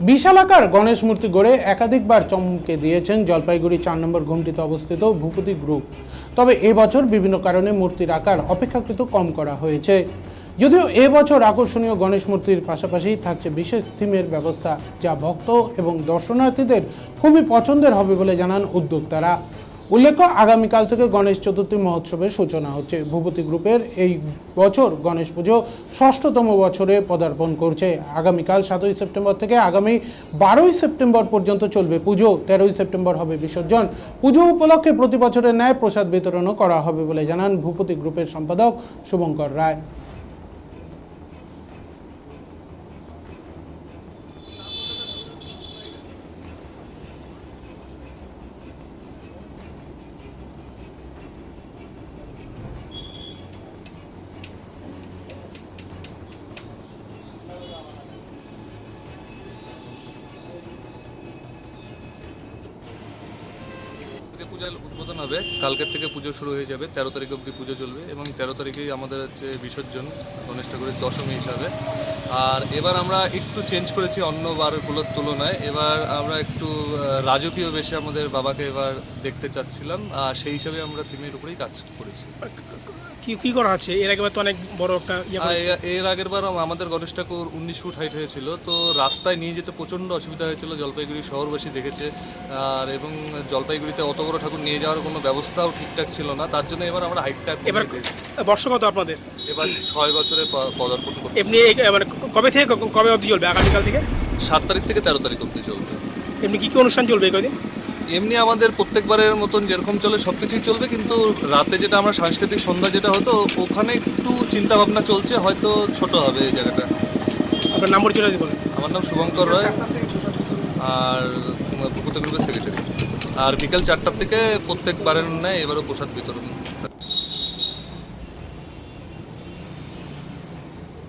বিশালাকার গণেশ মূর্তি গড়ে একাধিকবার চমকে দিয়েছেন জলপাইগুড়ি ৪ নম্বর ঘুমটিতে অবস্থিত ভূপতি গ্রুপ। তবে এবছর বিভিন্ন কারণে মূর্তির আকার অপেক্ষাকৃত কম করা হয়েছে। যদিও এবছর আকর্ষণীয় গণেশ মূর্তির পাশাপাশি থাকছে বিশেষ থিমের ব্যবস্থা, যা ভক্ত এবং দর্শনার্থীদের খুবই পছন্দের হবে বলে জানান উদ্যোক্তারা। উল্লেখ্য, আগামীকাল থেকে গণেশ চতুর্থী মহোৎসবের সূচনা হচ্ছে। ভূপতি গ্রুপের এই বছর গণেশ পুজো ৬ষ্ঠতম বছরে পদার্পণ করছে। আগামীকাল ৭ই সেপ্টেম্বর থেকে আগামী ১২ই সেপ্টেম্বর পর্যন্ত চলবে পুজো। ১৩ই সেপ্টেম্বর হবে বিসর্জন। পুজো উপলক্ষে প্রতি বছরের ন্যায় প্রসাদ বিতরণও করা হবে বলে জানান ভূপতি গ্রুপের সম্পাদক শুভঙ্কর রায়। পূজার উদ্বোধন হবে, কালকের থেকে পুজো শুরু হয়ে যাবে। ১৩ তারিখ অবধি পুজো চলবে এবং ১৩ তারিখেই আমাদের হচ্ছে বিসর্জন গণেশ ঠাকুরের দশমী হিসাবে। আর এবার আমরা একটু চেঞ্জ করেছি অন্য বারগুলোর তুলনায়। এবার আমরা একটু রাজকীয় বেশে আমাদের বাবাকে এবার দেখতে চাচ্ছিলাম, আর সেই হিসাবে আমরা থিমের উপরেই কাজ করেছি। কি করা আছে? এর আগেবার তো অনেক বড় একটা এর আগের বার আমাদের গণেশ ঠাকুর ১৯ ফুট হাইট হয়েছিল, তো রাস্তায় নিয়ে যেতে প্রচণ্ড অসুবিধা হয়েছিল। জলপাইগুড়ি শহরবাসী দেখেছে, আর এবং জলপাইগুড়িতে অত বড় ঠাকুর নিয়ে যাওয়ার কোনো ব্যবস্থাও ঠিকঠাক ছিল না। তার জন্য এবার আমরা হাইটটা এবার বর্ষ কত আপনাদের? এবার ৬ বছরে পদার্পণ করতে। এমনি মানে কবে থেকে কবে অবধি চলবে? আগামীকাল থেকে ৭ তারিখ থেকে ১৩ তারিখ অবধি চলবে। এমনি কি অনুষ্ঠান চলবে এই কদিন? এমনি আমাদের প্রত্যেকবারের মতন যেরকম চলে সব কিছুই চলবে, কিন্তু রাতে যেটা আমরা সাংস্কৃতিক সন্ধ্যা যেটা হতো, ওখানে একটু চিন্তা ভাবনা চলছে, হয়তো ছোট হবে এই জায়গাটা। আপনার নাম পরিচয় বলেন। আমার নাম শুভঙ্কর রায়, আর ভূপতি গ্রুপের সেক্রেটারি। আর বিকেল ৪টার থেকে প্রত্যেকবারের ন্যায় এবারও প্রসাদ বিতরণ।